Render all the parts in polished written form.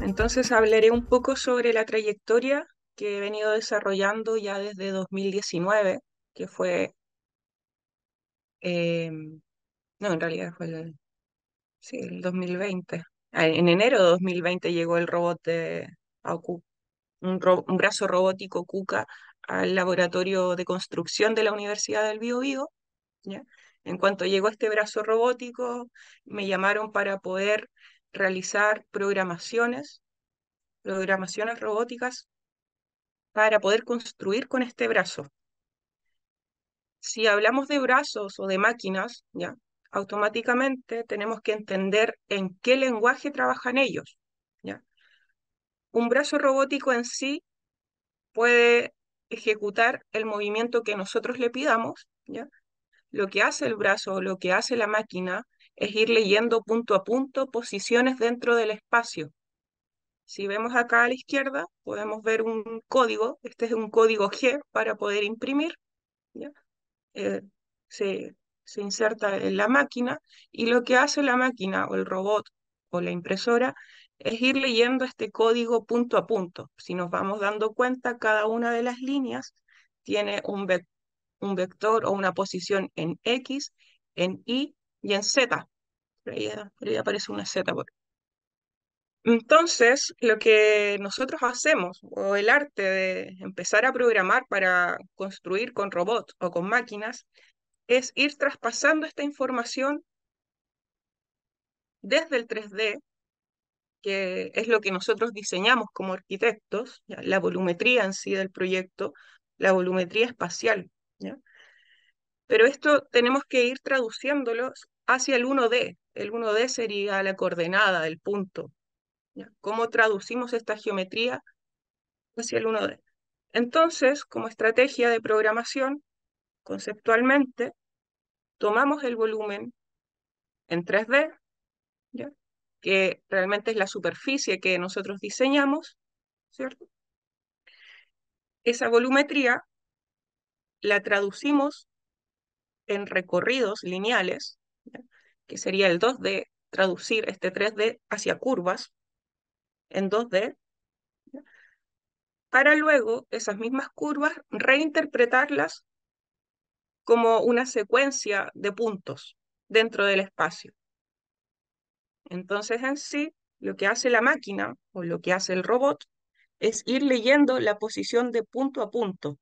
Entonces hablaré un poco sobre la trayectoria que he venido desarrollando ya desde 2019, que fue, eh, no, en realidad fue sí, el 2020. En enero de 2020 llegó el robot de AUKU, un brazo robótico KUKA al laboratorio de construcción de la Universidad del Biobío, ¿ya? En cuanto llegó este brazo robótico, me llamaron para poder realizar programaciones robóticas para poder construir con este brazo. Si hablamos de brazos o de máquinas, ¿ya? Automáticamente tenemos que entender en qué lenguaje trabajan ellos, ¿ya? Un brazo robótico en sí puede ejecutar el movimiento que nosotros le pidamos, ¿ya? Lo que hace el brazo o lo que hace la máquina es ir leyendo punto a punto posiciones dentro del espacio. Si vemos acá a la izquierda, podemos ver un código. Este es un código G para poder imprimir, ¿ya? eh, se, se inserta en la máquina y lo que hace la máquina o el robot o la impresora es ir leyendo este código punto a punto. Si nos vamos dando cuenta, cada una de las líneas tiene un vector o una posición en X, en Y en Z. Por ahí aparece una Z. Entonces, lo que nosotros hacemos, o el arte de empezar a programar para construir con robots o con máquinas, es ir traspasando esta información desde el 3D, que es lo que nosotros diseñamos como arquitectos, ¿ya? La volumetría en sí del proyecto, la volumetría espacial, ¿ya? Pero esto tenemos que ir traduciéndolo hacia el 1D. El 1D sería la coordenada, el punto, ¿ya? ¿Cómo traducimos esta geometría hacia el 1D? Entonces, como estrategia de programación, conceptualmente, tomamos el volumen en 3D, ¿ya? Que realmente es la superficie que nosotros diseñamos, ¿cierto? Esa volumetría la traducimos en recorridos lineales, ¿ya? Que sería el 2D, traducir este 3D hacia curvas en 2D, ¿ya? Para luego esas mismas curvas reinterpretarlas como una secuencia de puntos dentro del espacio. Entonces en sí, lo que hace la máquina o lo que hace el robot es ir leyendo la posición de punto a punto.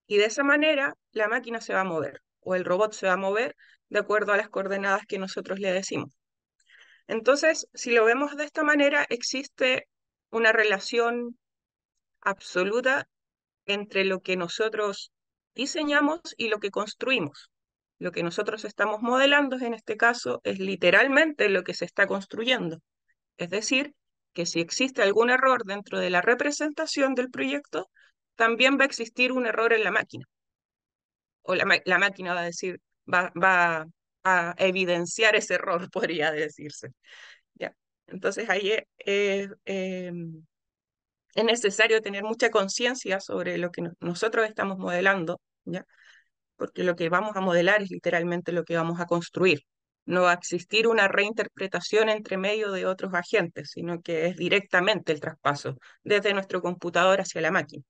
Y de esa manera la máquina se va a mover o el robot se va a mover de acuerdo a las coordenadas que nosotros le decimos. Entonces, si lo vemos de esta manera, existe una relación absoluta entre lo que nosotros diseñamos y lo que construimos. Lo que nosotros estamos modelando en este caso es literalmente lo que se está construyendo. Es decir, que si existe algún error dentro de la representación del proyecto, también va a existir un error en la máquina. O la máquina va a decir, va a evidenciar ese error, podría decirse. ¿Ya? Entonces ahí es necesario tener mucha conciencia sobre lo que nosotros estamos modelando, ¿ya? Porque lo que vamos a modelar es literalmente lo que vamos a construir. No va a existir una reinterpretación entre medio de otros agentes, sino que es directamente el traspaso desde nuestro computador hacia la máquina.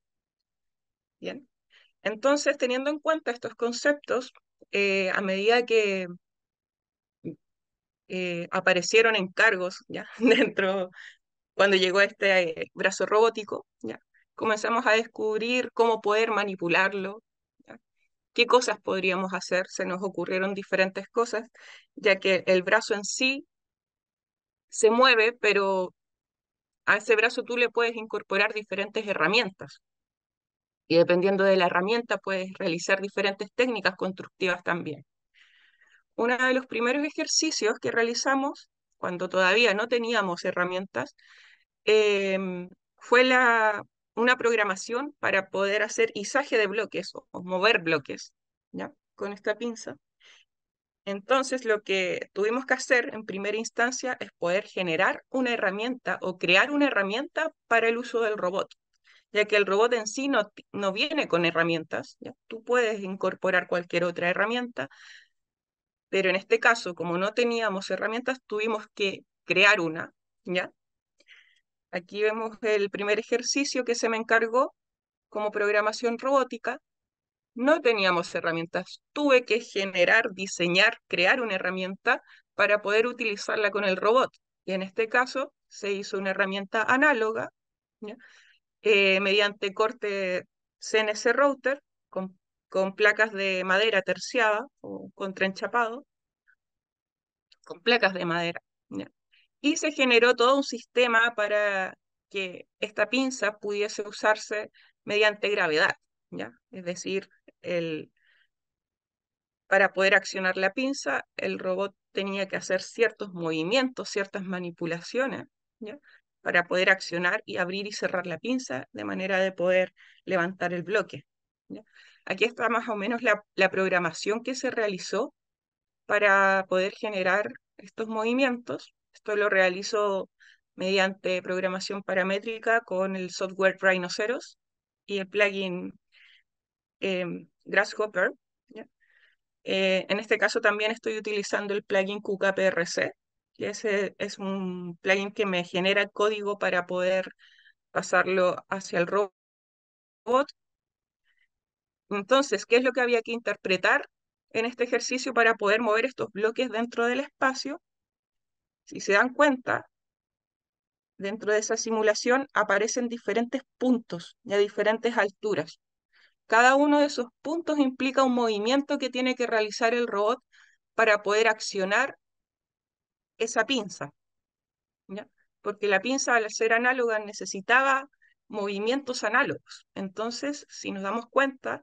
Bien. Entonces, teniendo en cuenta estos conceptos, a medida que aparecieron encargos ya dentro, cuando llegó este brazo robótico, ya comenzamos a descubrir cómo poder manipularlo, ¿ya? ¿Qué cosas podríamos hacer? Se nos ocurrieron diferentes cosas, ya que el brazo en sí se mueve, pero a ese brazo tú le puedes incorporar diferentes herramientas. Y dependiendo de la herramienta, puedes realizar diferentes técnicas constructivas también. Uno de los primeros ejercicios que realizamos, cuando todavía no teníamos herramientas, fue una programación para poder hacer izaje de bloques o mover bloques, ¿ya? Con esta pinza. Entonces, lo que tuvimos que hacer en primera instancia es poder generar una herramienta o crear una herramienta para el uso del robot, ya que el robot en sí no viene con herramientas, ¿ya? Tú puedes incorporar cualquier otra herramienta, pero en este caso, como no teníamos herramientas, tuvimos que crear una, ¿ya? Aquí vemos el primer ejercicio que se me encargó como programación robótica. No teníamos herramientas. Tuve que generar, diseñar, crear una herramienta para poder utilizarla con el robot. Y en este caso se hizo una herramienta análoga, ¿ya? Mediante corte CNC router con placas de madera terciada o contraenchapado, con placas de madera, ¿ya? Y se generó todo un sistema para que esta pinza pudiese usarse mediante gravedad, ¿ya? Es decir, para poder accionar la pinza, el robot tenía que hacer ciertos movimientos, ciertas manipulaciones, ¿ya? Para poder accionar y abrir y cerrar la pinza de manera de poder levantar el bloque, ¿ya? Aquí está más o menos la programación que se realizó para poder generar estos movimientos. Esto lo realizo mediante programación paramétrica con el software Rhinoceros y el plugin Grasshopper, ¿ya? En este caso también estoy utilizando el plugin QKPRC, que ese es un plugin que me genera código para poder pasarlo hacia el robot. Entonces, ¿qué es lo que había que interpretar en este ejercicio para poder mover estos bloques dentro del espacio? Si se dan cuenta, dentro de esa simulación aparecen diferentes puntos y a diferentes alturas. Cada uno de esos puntos implica un movimiento que tiene que realizar el robot para poder accionar esa pinza, ¿ya? Porque la pinza, al ser análoga, necesitaba movimientos análogos. Entonces, si nos damos cuenta,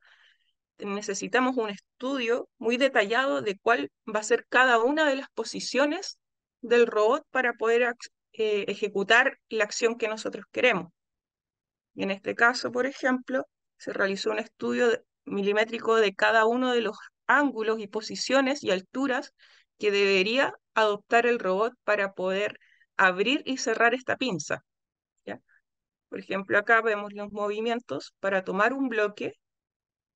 necesitamos un estudio muy detallado de cuál va a ser cada una de las posiciones del robot para poder ejecutar la acción que nosotros queremos. Y en este caso, por ejemplo, se realizó un estudio milimétrico de cada uno de los ángulos y posiciones y alturas que debería adoptar el robot para poder abrir y cerrar esta pinza, ¿ya? Por ejemplo, acá vemos los movimientos para tomar un bloque,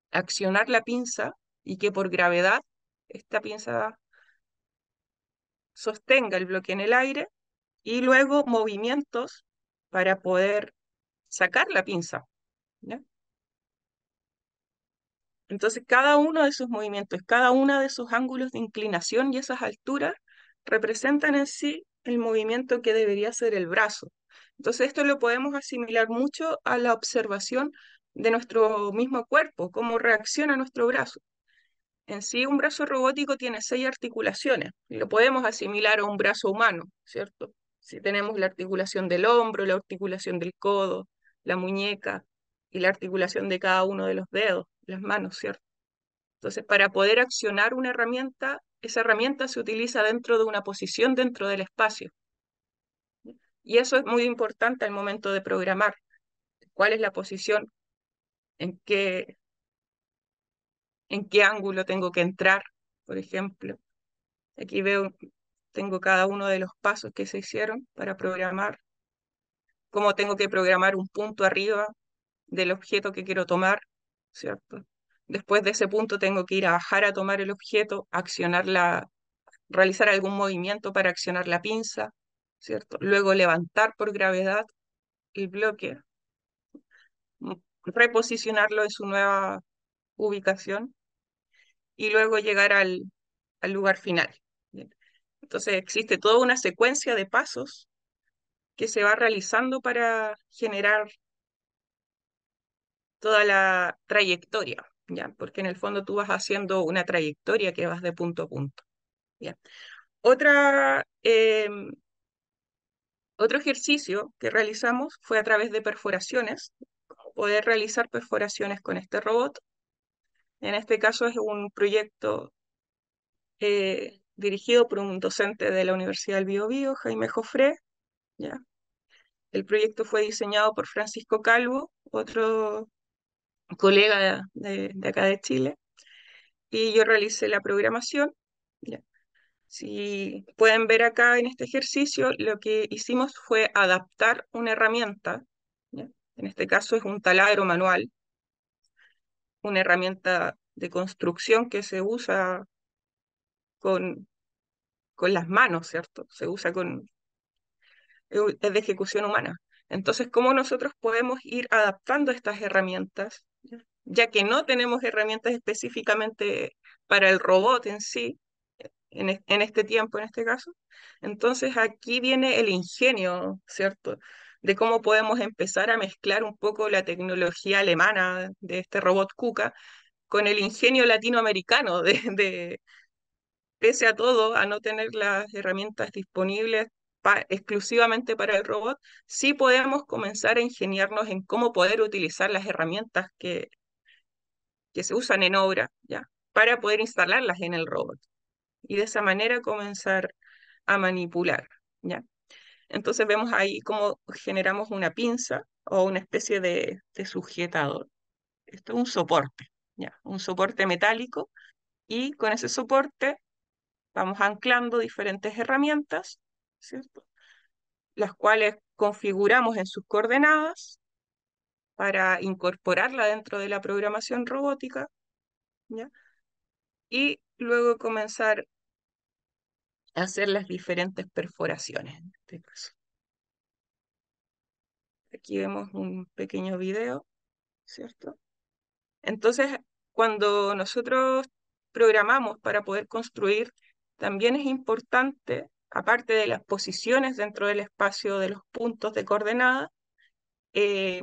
accionar la pinza y que por gravedad esta pinza sostenga el bloque en el aire y luego movimientos para poder sacar la pinza, ¿ya? Entonces, cada uno de esos movimientos, cada uno de esos ángulos de inclinación y esas alturas representan en sí el movimiento que debería ser el brazo. Entonces, esto lo podemos asimilar mucho a la observación de nuestro mismo cuerpo, cómo reacciona nuestro brazo. En sí, un brazo robótico tiene 6 articulaciones y lo podemos asimilar a un brazo humano, ¿cierto? Si tenemos la articulación del hombro, la articulación del codo, la muñeca y la articulación de cada uno de los dedos, las manos, ¿cierto? Entonces, para poder accionar una herramienta, esa herramienta se utiliza dentro de una posición dentro del espacio. Y eso es muy importante al momento de programar. ¿Cuál es la posición? ¿En en qué ángulo tengo que entrar, por ejemplo? Aquí veo, tengo cada uno de los pasos que se hicieron para programar, cómo tengo que programar un punto arriba del objeto que quiero tomar, ¿cierto? Después de ese punto tengo que ir a bajar a tomar el objeto, realizar algún movimiento para accionar la pinza, ¿cierto? Luego levantar por gravedad el bloque, mm, reposicionarlo en su nueva ubicación y luego llegar al lugar final. Bien. Entonces existe toda una secuencia de pasos que se va realizando para generar toda la trayectoria, ¿ya? Porque en el fondo tú vas haciendo una trayectoria que vas de punto a punto, ¿ya? Otra, Otro ejercicio que realizamos fue a través de perforaciones, poder realizar perforaciones con este robot. En este caso es un proyecto dirigido por un docente de la Universidad del Biobío, Jaime Jofré, ¿ya? El proyecto fue diseñado por Francisco Calvo, otro colega de acá de Chile, y yo realicé la programación, ¿ya? Si pueden ver acá en este ejercicio, lo que hicimos fue adaptar una herramienta, ¿ya? En este caso es un taladro manual, una herramienta de construcción que se usa con, con las manos, ¿cierto? Se usa es de ejecución humana. Entonces, ¿cómo nosotros podemos ir adaptando estas herramientas? Ya que no tenemos herramientas específicamente para el robot en sí, en este tiempo, en este caso. Entonces aquí viene el ingenio, ¿cierto? De cómo podemos empezar a mezclar un poco la tecnología alemana de este robot Kuka con el ingenio latinoamericano pese a todo, a no tener las herramientas disponibles exclusivamente para el robot, sí podemos comenzar a ingeniarnos en cómo poder utilizar las herramientas que se usan en obra, ¿ya? Para poder instalarlas en el robot y de esa manera comenzar a manipular, ¿ya? Entonces vemos ahí cómo generamos una pinza o una especie de sujetador. Esto es un soporte, ¿ya? Un soporte metálico y con ese soporte vamos anclando diferentes herramientas, ¿cierto? Las cuales configuramos en sus coordenadas para incorporarla dentro de la programación robótica, ¿ya? Y luego comenzar a hacer las diferentes perforaciones en este caso. Aquí vemos un pequeño video, ¿cierto? Entonces, cuando nosotros programamos para poder construir, también es importante, aparte de las posiciones dentro del espacio de los puntos de coordenada, eh,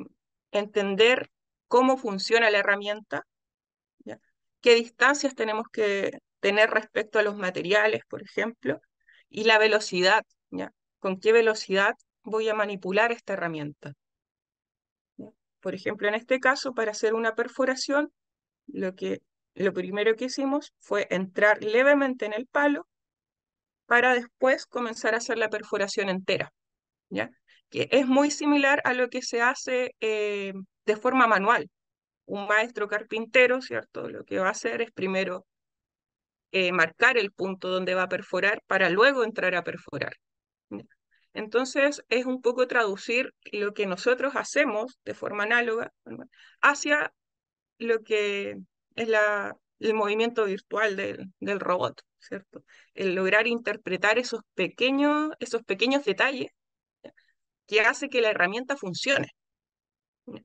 entender cómo funciona la herramienta, ¿ya? Qué distancias tenemos que tener respecto a los materiales, por ejemplo, y la velocidad, ¿ya? Con qué velocidad voy a manipular esta herramienta, ¿ya? Por ejemplo, en este caso, para hacer una perforación, lo que, lo primero que hicimos fue entrar levemente en el palo para después comenzar a hacer la perforación entera, ¿ya? Que es muy similar a lo que se hace de forma manual. Un maestro carpintero, ¿cierto? Lo que va a hacer es primero marcar el punto donde va a perforar para luego entrar a perforar, ¿ya? Entonces es un poco traducir lo que nosotros hacemos de forma análoga, ¿verdad? Hacia lo que es el movimiento virtual del robot, ¿cierto? El lograr interpretar esos pequeños detalles, ¿ya? Que hace que la herramienta funcione, ¿ya?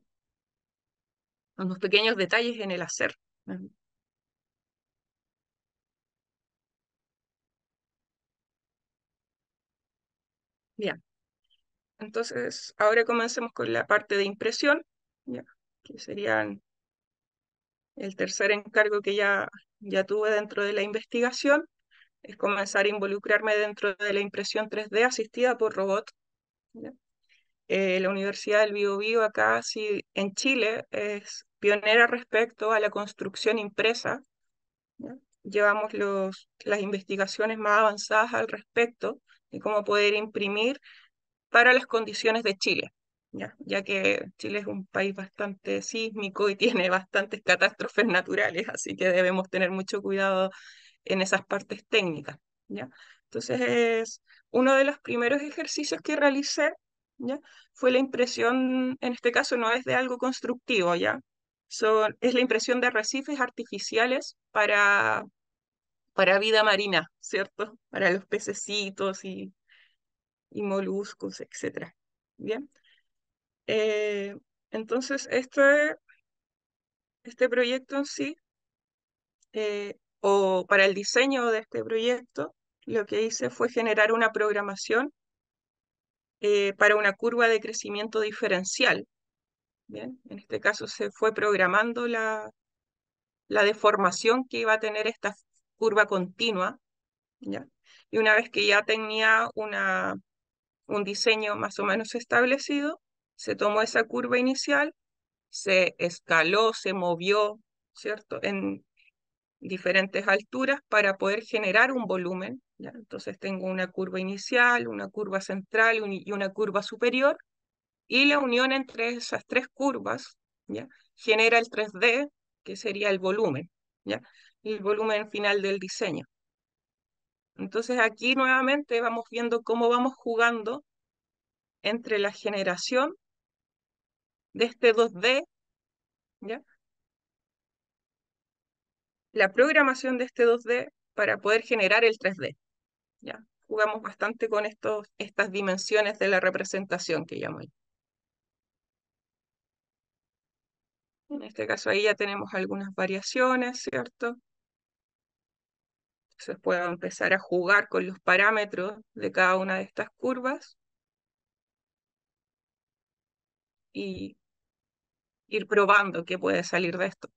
Unos pequeños detalles en el hacer. Ujú. Bien, entonces ahora comencemos con la parte de impresión, ¿ya? Que serían el tercer encargo que ya tuve dentro de la investigación, es comenzar a involucrarme dentro de la impresión 3D asistida por robot, ¿ya? La Universidad del Biobío acá sí, en Chile es pionera respecto a la construcción impresa, ¿ya? Llevamos las investigaciones más avanzadas al respecto de cómo poder imprimir para las condiciones de Chile, ya que Chile es un país bastante sísmico y tiene bastantes catástrofes naturales, así que debemos tener mucho cuidado en esas partes técnicas, ¿ya? Entonces, uno de los primeros ejercicios que realicé, ¿ya? Fue la impresión, en este caso no es de algo constructivo, ¿ya? Es la impresión de arrecifes artificiales para vida marina, ¿cierto? Para los pececitos y moluscos, etcétera. Bien. Eh, entonces, este proyecto en sí, o para el diseño de este proyecto, lo que hice fue generar una programación para una curva de crecimiento diferencial. Bien, en este caso se fue programando la deformación que iba a tener esta curva continua, ¿ya? Y una vez que ya tenía un diseño más o menos establecido, se tomó esa curva inicial, se escaló, se movió, ¿cierto? En diferentes alturas para poder generar un volumen, ¿ya? Entonces tengo una curva inicial, una curva central y una curva superior, y la unión entre esas tres curvas, ¿ya? Genera el 3D, que sería el volumen, ¿ya? El volumen final del diseño. Entonces aquí nuevamente vamos viendo cómo vamos jugando entre la generación de este 2D, ¿ya? La programación de este 2D para poder generar el 3D, ¿ya? jugamos bastante con estas dimensiones de la representación que llamo yo. En este caso ahí ya tenemos algunas variaciones, ¿cierto? Entonces puedo empezar a jugar con los parámetros de cada una de estas curvas y ir probando qué puede salir de esto.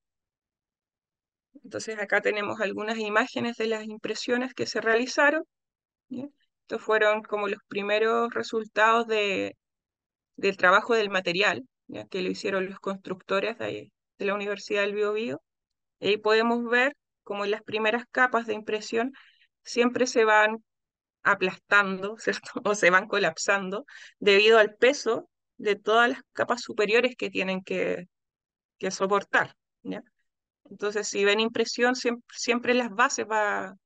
Entonces acá tenemos algunas imágenes de las impresiones que se realizaron, ¿ya? Estos fueron como los primeros resultados del trabajo del material, ¿ya? Que lo hicieron los constructores de la Universidad del Biobío. Y ahí podemos ver cómo en las primeras capas de impresión siempre se van aplastando, ¿cierto? O se van colapsando debido al peso de todas las capas superiores que tienen que soportar, ¿ya? Entonces, si ven impresión, siempre en las bases va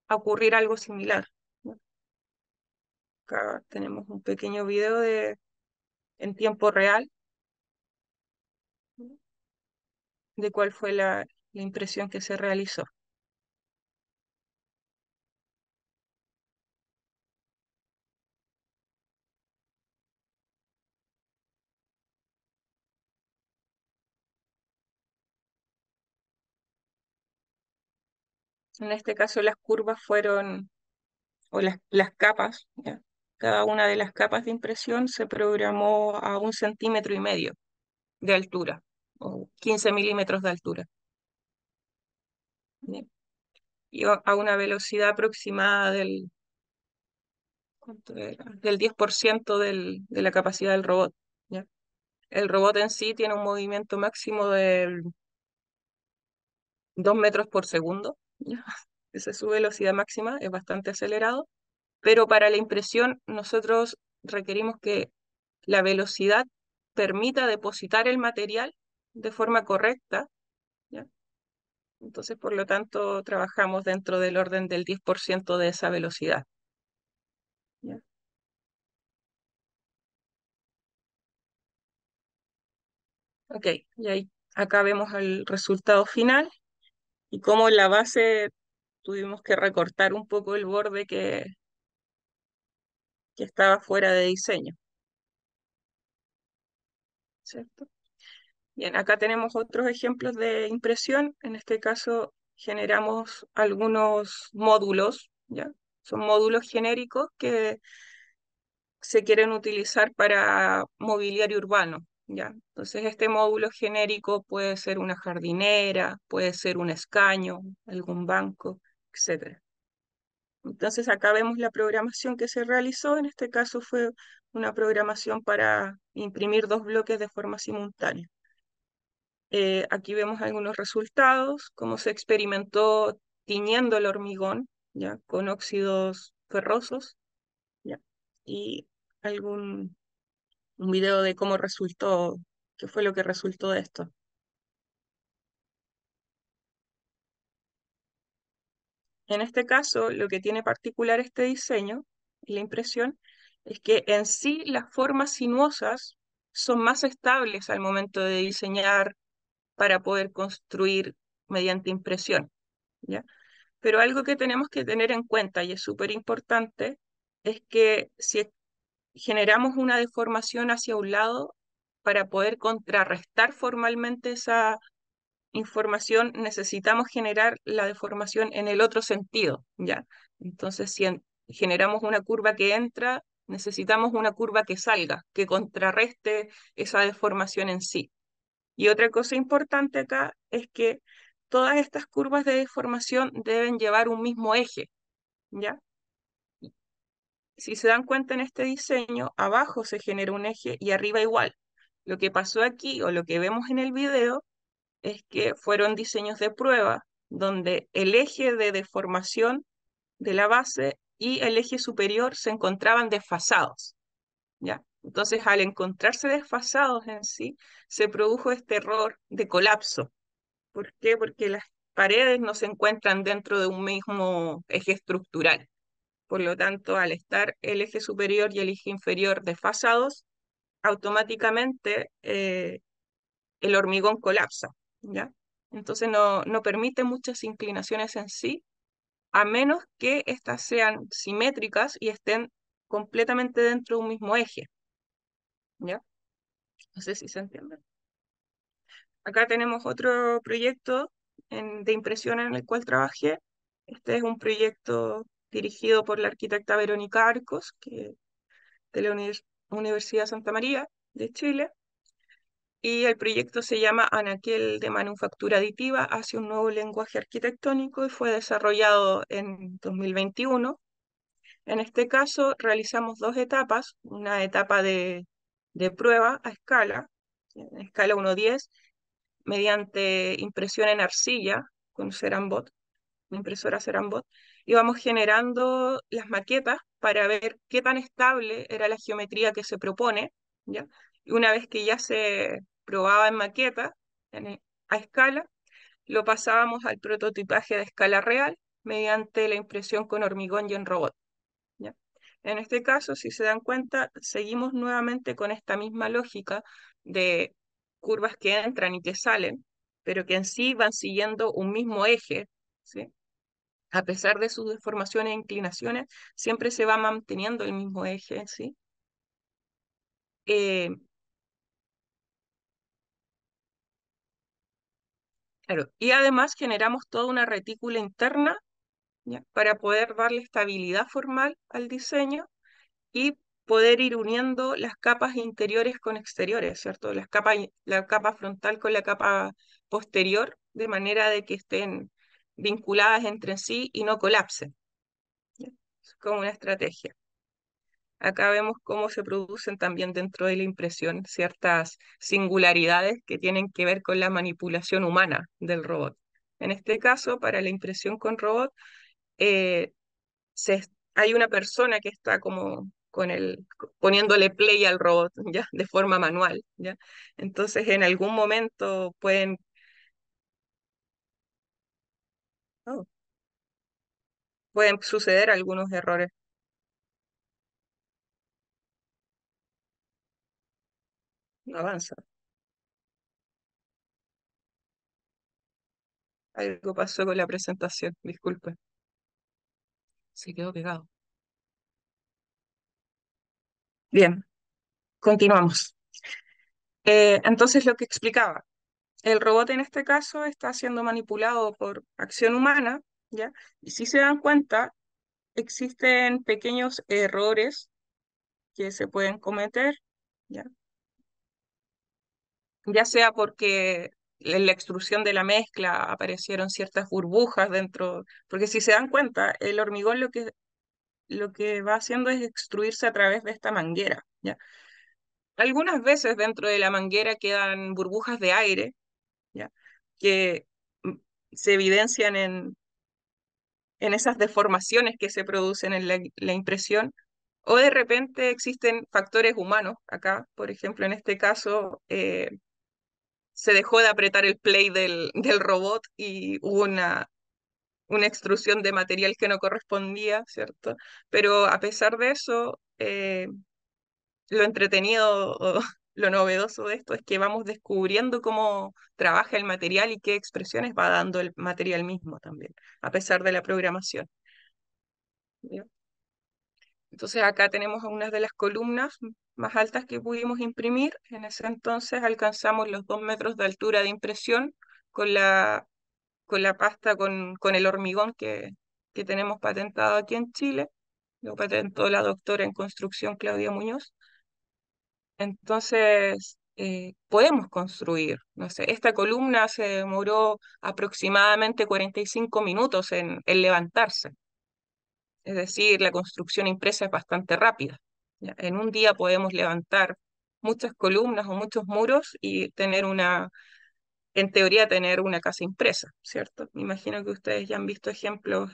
a ocurrir algo similar, ¿no? Acá tenemos un pequeño video en tiempo real, ¿no? De cuál fue la impresión que se realizó. En este caso, las curvas fueron, o las capas, ¿ya? Cada una de las capas de impresión se programó a 1,5 cm de altura, o 15 milímetros de altura, ¿ya? Y a una velocidad aproximada ¿cuánto era? Del 10% de la capacidad del robot, ¿ya? El robot en sí tiene un movimiento máximo de 2 metros por segundo, ¿ya? Esa es su velocidad máxima, es bastante acelerado, pero para la impresión nosotros requerimos que la velocidad permita depositar el material de forma correcta, ¿ya? Entonces, por lo tanto, trabajamos dentro del orden del 10% de esa velocidad, ¿ya? Ok, y ahí acá vemos el resultado final y cómo en la base tuvimos que recortar un poco el borde que estaba fuera de diseño, ¿cierto? Bien, acá tenemos otros ejemplos de impresión. En este caso generamos algunos módulos, ¿ya? Son módulos genéricos que se quieren utilizar para mobiliario urbano, ¿ya? Entonces este módulo genérico puede ser una jardinera, puede ser un escaño, algún banco, etcétera. Entonces acá vemos la programación que se realizó. En este caso fue una programación para imprimir dos bloques de forma simultánea. Aquí vemos algunos resultados, cómo se experimentó tiñendo el hormigón, ¿ya? Con óxidos ferrosos, ¿ya? Y algún un video de cómo resultó, qué fue lo que resultó de esto. En este caso, lo que tiene particular este diseño y la impresión es que en sí las formas sinuosas son más estables al momento de diseñar para poder construir mediante impresión, ¿ya? Pero algo que tenemos que tener en cuenta, y es súper importante, es que si generamos una deformación hacia un lado, para poder contrarrestar formalmente esa información, necesitamos generar la deformación en el otro sentido, ¿ya? Entonces, si generamos una curva que entra, necesitamos una curva que salga, que contrarreste esa deformación en sí. Y otra cosa importante acá es que todas estas curvas de deformación deben llevar un mismo eje, ¿ya? Si se dan cuenta en este diseño, abajo se genera un eje y arriba igual. Lo que pasó aquí o lo que vemos en el video es que fueron diseños de prueba donde el eje de deformación de la base y el eje superior se encontraban desfasados, ¿ya? Entonces, al encontrarse desfasados en sí, se produjo este error de colapso. ¿Por qué? Porque las paredes no se encuentran dentro de un mismo eje estructural. Por lo tanto, al estar el eje superior y el eje inferior desfasados, automáticamente el hormigón colapsa, ¿ya? Entonces no permite muchas inclinaciones en sí a menos que éstas sean simétricas y estén completamente dentro de un mismo eje, ¿ya? No sé si se entiende. Acá tenemos otro proyecto de impresión en el cual trabajé. Este es un proyecto dirigido por la arquitecta Verónica Arcos, de la Universidad Santa María de Chile, y el proyecto se llama Anaquel de manufactura aditiva hacia un nuevo lenguaje arquitectónico y fue desarrollado en 2021. En este caso realizamos dos etapas, una etapa de prueba a escala, en escala 1:10, mediante impresión en arcilla con Cerambot, una impresora Cerambot, íbamos generando las maquetas para ver qué tan estable era la geometría que se propone, ¿ya? Y una vez que ya se probaba en maqueta, a escala, lo pasábamos al prototipaje de escala real mediante la impresión con hormigón y en robot, ¿ya? En este caso, si se dan cuenta, seguimos nuevamente con esta misma lógica de curvas que entran y que salen, pero que en sí van siguiendo un mismo eje, ¿sí? A pesar de sus deformaciones e inclinaciones, siempre se va manteniendo el mismo eje, ¿sí? Eh, claro. Y además generamos toda una retícula interna, ¿ya? Para poder darle estabilidad formal al diseño y poder ir uniendo las capas interiores con exteriores, ¿cierto? La capa frontal con la capa posterior, de manera de que estén vinculadas entre sí y no colapsen, ¿ya? Es como una estrategia. Acá vemos cómo se producen también dentro de la impresión ciertas singularidades que tienen que ver con la manipulación humana del robot. En este caso, para la impresión con robot, eh, hay una persona que está como poniéndole play al robot, ¿ya? De forma manual, ¿ya? Entonces, en algún momento oh, pueden suceder algunos errores. No avanza. Algo pasó con la presentación, disculpe. Se quedó pegado. Bien, continuamos. Entonces, lo que explicaba, el robot en este caso está siendo manipulado por acción humana, ¿ya? Y si se dan cuenta, existen pequeños errores que se pueden cometer, ¿ya? Ya sea porque en la extrusión de la mezcla aparecieron ciertas burbujas dentro, porque si se dan cuenta, el hormigón lo que va haciendo es extruirse a través de esta manguera, ¿ya? Algunas veces dentro de la manguera quedan burbujas de aire, ¿ya? Que mm, se evidencian en esas deformaciones que se producen en la impresión, o de repente existen factores humanos. Acá, por ejemplo, en este caso, se dejó de apretar el play del robot y hubo una extrusión de material que no correspondía, ¿cierto? Pero a pesar de eso, lo entretenido o lo novedoso de esto es que vamos descubriendo cómo trabaja el material y qué expresiones va dando el material mismo también, a pesar de la programación, ¿ya? Entonces acá tenemos unas de las columnas más altas que pudimos imprimir. En ese entonces alcanzamos los 2 metros de altura de impresión con la pasta con el hormigón que tenemos patentado aquí en Chile. Lo patentó la doctora en construcción Claudia Muñoz. Entonces, podemos construir, no sé, esta columna se demoró aproximadamente 45 minutos en levantarse. Es decir, la construcción impresa es bastante rápida, ¿ya? En un día podemos levantar muchas columnas o muchos muros y en teoría, tener una casa impresa, ¿cierto? Me imagino que ustedes ya han visto ejemplos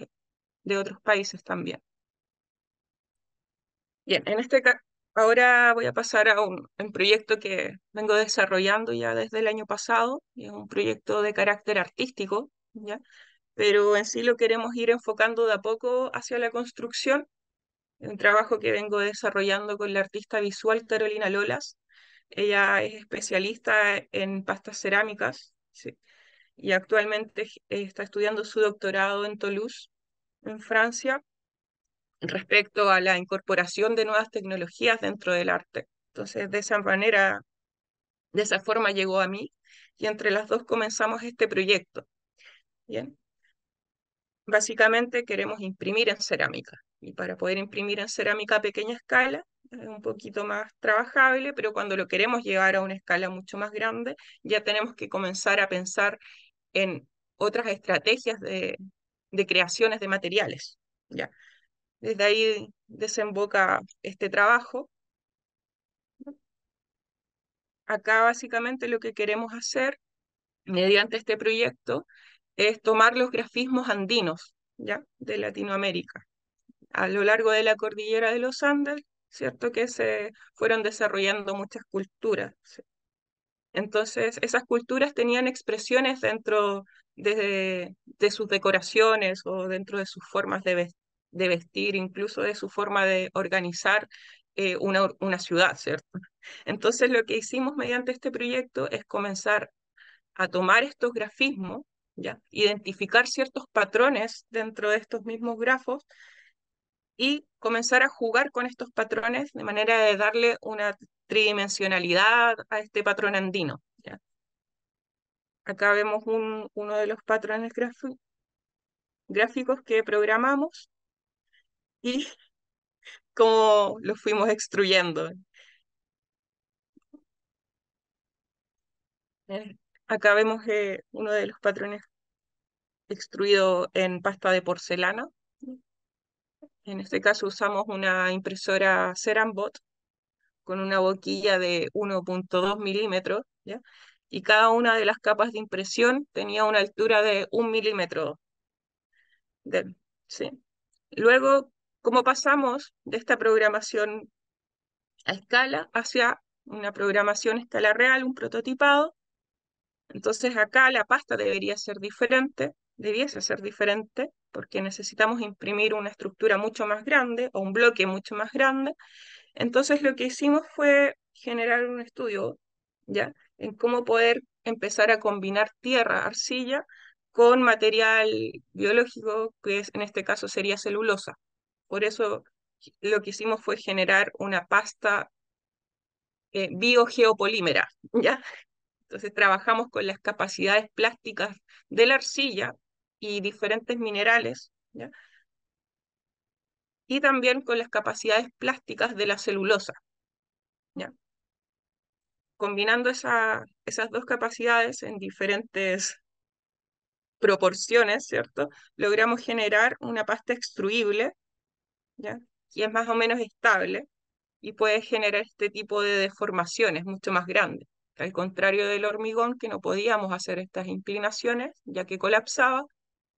de otros países también. Bien, ahora voy a pasar a un proyecto que vengo desarrollando ya desde el año pasado, y es un proyecto de carácter artístico, ¿ya? Pero en sí lo queremos ir enfocando de a poco hacia la construcción. Es un trabajo que vengo desarrollando con la artista visual Carolina Lolas. Ella es especialista en pastas cerámicas, ¿sí? Y actualmente está estudiando su doctorado en Toulouse. en Francia respecto a la incorporación de nuevas tecnologías dentro del arte. Entonces, de esa manera, de esa forma llegó a mí y entre las dos comenzamos este proyecto. Bien, básicamente queremos imprimir en cerámica y para poder imprimir en cerámica a pequeña escala es un poquito más trabajable, pero cuando lo queremos llevar a una escala mucho más grande, ya tenemos que comenzar a pensar en otras estrategias de creaciones de materiales. ¿Ya? Desde ahí desemboca este trabajo. Acá básicamente lo que queremos hacer mediante este proyecto es tomar los grafismos andinos, ¿ya? De Latinoamérica, a lo largo de la cordillera de los Andes, ¿cierto? Que se fueron desarrollando muchas culturas. ¿Sí? Entonces, esas culturas tenían expresiones dentro de sus decoraciones o dentro de sus formas de vestir, incluso de su forma de organizar una ciudad, ¿cierto? Entonces, lo que hicimos mediante este proyecto es comenzar a tomar estos grafismos, ¿ya? Identificar ciertos patrones dentro de estos mismos grafos y comenzar a jugar con estos patrones de manera de darle una tridimensionalidad a este patrón andino, ¿ya? Acá vemos uno de los patrones gráficos que programamos y cómo los fuimos extruyendo. Eh, Acá vemos uno de los patrones extruido en pasta de porcelana. En este caso usamos una impresora Cerambot con una boquilla de 1,2 milímetros, ¿ya? Y cada una de las capas de impresión tenía una altura de 1 milímetro. ¿Sí? Luego, ¿cómo pasamos de esta programación a escala hacia una programación a escala real, un prototipado? Entonces acá la pasta debería ser diferente, debiese ser diferente, porque necesitamos imprimir una estructura mucho más grande o un bloque mucho más grande. Entonces lo que hicimos fue generar un estudio, ¿ya? En cómo poder empezar a combinar tierra, arcilla, con material biológico, en este caso sería celulosa. Por eso lo que hicimos fue generar una pasta biogeopolímera, ¿ya? Entonces trabajamos con las capacidades plásticas de la arcilla y diferentes minerales, ¿ya? Y también con las capacidades plásticas de la celulosa, ¿ya? Combinando esas dos capacidades en diferentes proporciones, ¿cierto? Logramos generar una pasta extruible, ¿ya? Y es más o menos estable y puede generar este tipo de deformaciones mucho más grandes. Al contrario del hormigón, que no podíamos hacer estas inclinaciones, ya que colapsaba,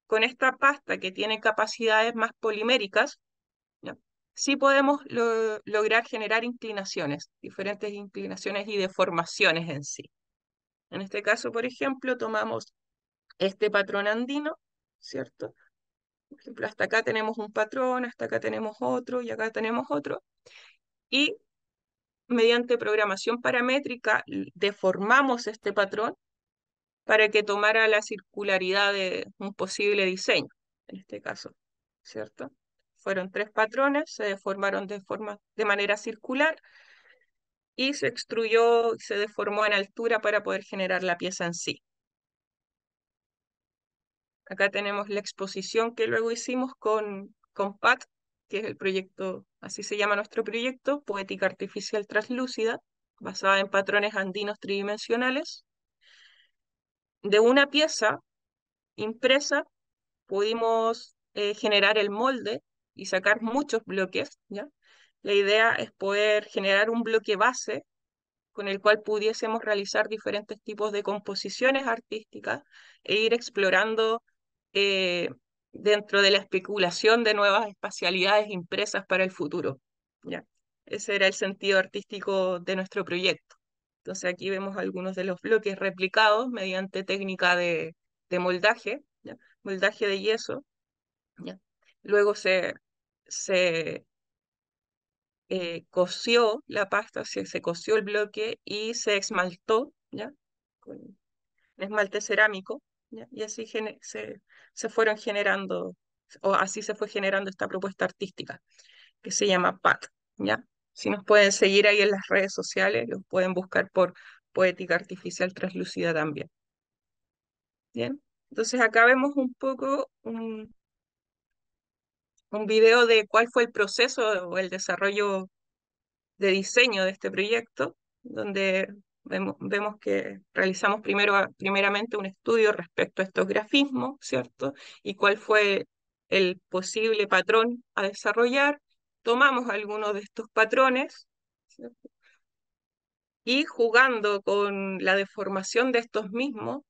con esta pasta que tiene capacidades más poliméricas, ¿ya? Sí podemos lograr generar inclinaciones, diferentes inclinaciones y deformaciones en sí. En este caso, por ejemplo, tomamos este patrón andino, ¿cierto? Por ejemplo, hasta acá tenemos un patrón, hasta acá tenemos otro y acá tenemos otro. Y mediante programación paramétrica deformamos este patrón para que tomara la circularidad de un posible diseño, en este caso, ¿cierto? Fueron tres patrones, se deformaron de manera circular y se extruyó y se deformó en altura para poder generar la pieza en sí. Acá tenemos la exposición que luego hicimos con PAT, que es el proyecto, así se llama nuestro proyecto, Poética Artificial Translúcida, basada en patrones andinos tridimensionales. De una pieza impresa pudimos generar el molde y sacar muchos bloques, ¿ya? La idea es poder generar un bloque base con el cual pudiésemos realizar diferentes tipos de composiciones artísticas e ir explorando eh, dentro de la especulación de nuevas espacialidades impresas para el futuro, ¿ya? Ese era el sentido artístico de nuestro proyecto. Entonces aquí vemos algunos de los bloques replicados mediante técnica de moldaje, ¿ya? Moldaje de yeso, ¿ya? Luego se coció la pasta, se coció el bloque y se esmaltó, ¿ya? Con esmalte cerámico, ¿ya? Y así se fueron generando. o así se fue generando esta propuesta artística, que se llama PAT, ¿ya? Si nos pueden seguir ahí en las redes sociales, los pueden buscar por Poética Artificial Translúcida también, ¿bien? Entonces acá vemos un poco un video de cuál fue el proceso o el desarrollo de diseño de este proyecto, donde vemos que realizamos primeramente un estudio respecto a estos grafismos, ¿cierto? Y cuál fue el posible patrón a desarrollar. Tomamos algunos de estos patrones, ¿cierto? Y jugando con la deformación de estos mismos,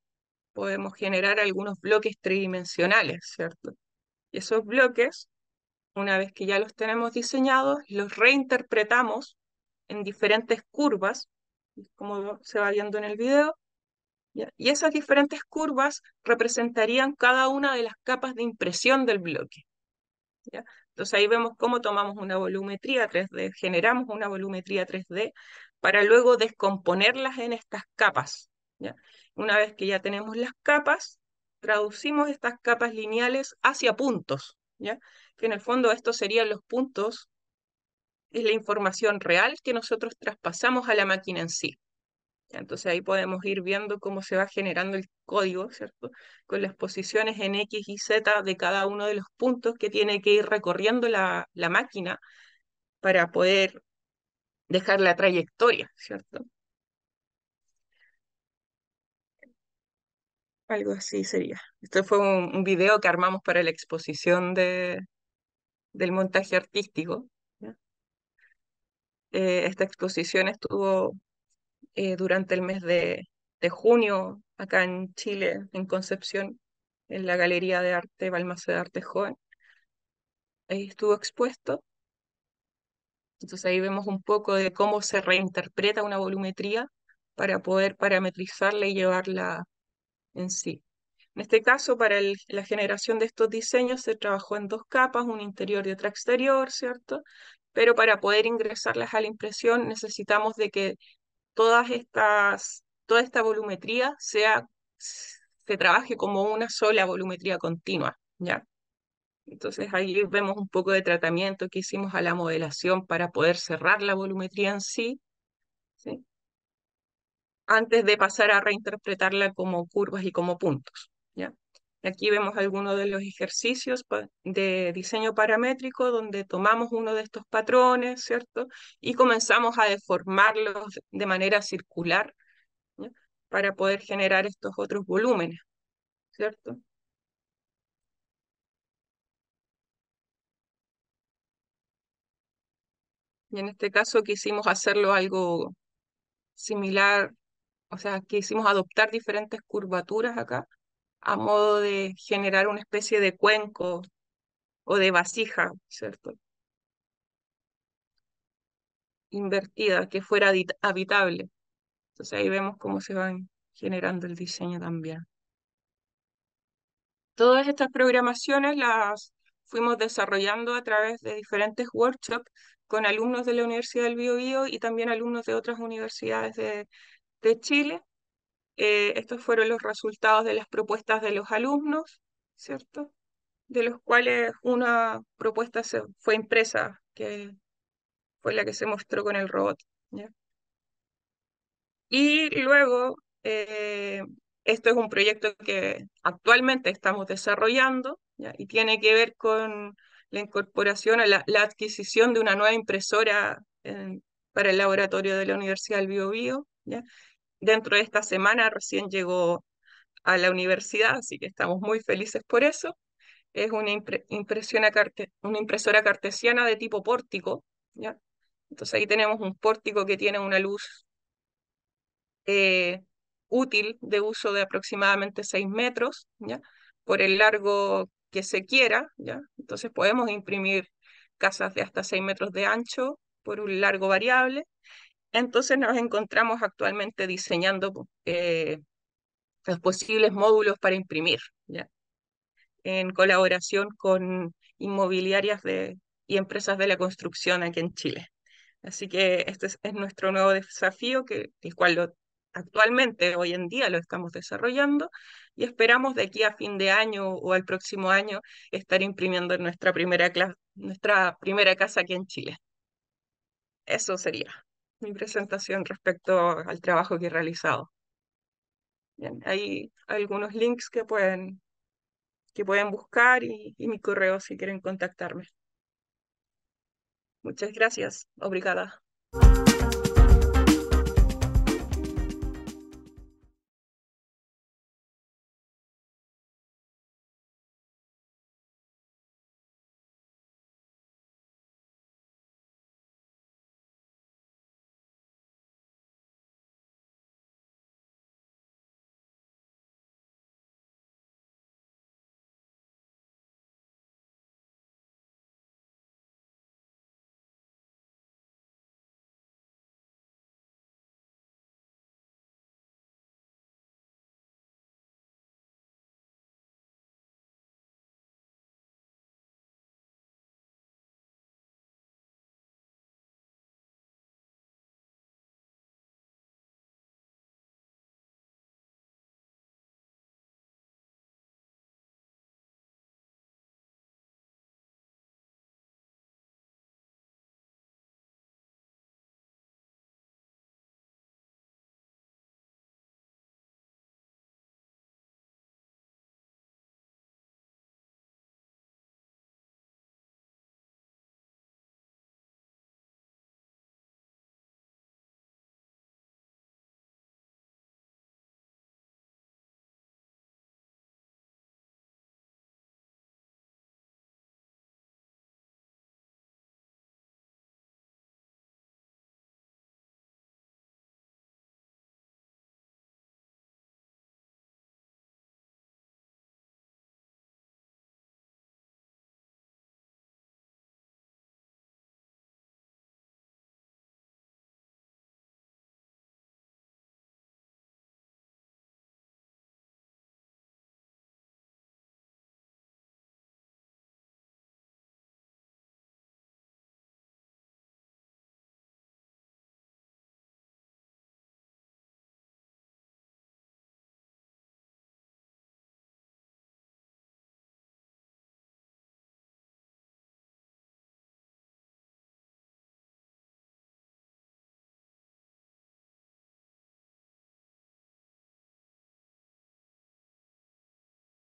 podemos generar algunos bloques tridimensionales, ¿cierto? Y esos bloques, una vez que ya los tenemos diseñados, los reinterpretamos en diferentes curvas, como se va viendo en el video, ¿ya? Y esas diferentes curvas representarían cada una de las capas de impresión del bloque, ¿ya? Entonces ahí vemos cómo tomamos una volumetría 3D, generamos una volumetría 3D para luego descomponerlas en estas capas, ¿ya? Una vez que ya tenemos las capas, traducimos estas capas lineales hacia puntos, ¿ya? Que en el fondo estos serían los puntos, es la información real que nosotros traspasamos a la máquina en sí. Entonces ahí podemos ir viendo cómo se va generando el código, ¿cierto? Con las posiciones en X y Z de cada uno de los puntos que tiene que ir recorriendo la máquina para poder dejar la trayectoria, ¿cierto? Algo así sería. Esto fue un video que armamos para la exposición del montaje artístico, ¿ya? Esta exposición estuvo durante el mes de junio acá en Chile, en Concepción, en la Galería de Arte Balmaceda Arte Joven. Ahí estuvo expuesto. Entonces ahí vemos un poco de cómo se reinterpreta una volumetría para poder parametrizarla y llevarla en sí. En este caso, para la generación de estos diseños se trabajó en dos capas, una interior y otra exterior, ¿cierto? Pero para poder ingresarlas a la impresión necesitamos de que toda esta volumetría se trabaje como una sola volumetría continua, ¿ya? Entonces ahí vemos un poco de tratamiento que hicimos a la modelación para poder cerrar la volumetría en sí, ¿sí? Antes de pasar a reinterpretarla como curvas y como puntos, ¿ya? Y aquí vemos algunos de los ejercicios de diseño paramétrico donde tomamos uno de estos patrones, ¿cierto? Y comenzamos a deformarlos de manera circular, ¿ya? Para poder generar estos otros volúmenes, ¿cierto? Y en este caso quisimos hacerlo algo similar, o sea, quisimos adoptar diferentes curvaturas acá a modo de generar una especie de cuenco o de vasija, ¿cierto? Invertida, que fuera habitable. Entonces ahí vemos cómo se van generando el diseño también. Todas estas programaciones las fuimos desarrollando a través de diferentes workshops con alumnos de la Universidad del Biobío y también alumnos de otras universidades de Chile. Estos fueron los resultados de las propuestas de los alumnos, ¿cierto? De los cuales una propuesta fue impresa, que fue la que se mostró con el robot, ¿ya? Y luego, esto es un proyecto que actualmente estamos desarrollando, ¿ya? Y tiene que ver con la incorporación, la adquisición de una nueva impresora para el laboratorio de la Universidad del Biobío, ¿ya? Dentro de esta semana recién llegó a la universidad, así que estamos muy felices por eso. Es una, una impresora cartesiana de tipo pórtico, ¿ya? Entonces ahí tenemos un pórtico que tiene una luz eh, útil de uso de aproximadamente 6 metros, ¿ya? Por el largo que se quiera, ¿ya? Entonces podemos imprimir casas de hasta 6 metros de ancho por un largo variable. Entonces nos encontramos actualmente diseñando los posibles módulos para imprimir, ¿ya? En colaboración con inmobiliarias y empresas de la construcción aquí en Chile. Así que este es nuestro nuevo desafío, el cual actualmente, hoy en día lo estamos desarrollando y esperamos de aquí a fin de año o al próximo año estar imprimiendo en nuestra primera casa aquí en Chile. Eso sería mi presentación respecto al trabajo que he realizado. Bien, hay algunos links que pueden buscar y mi correo si quieren contactarme. Muchas gracias. Obrigada.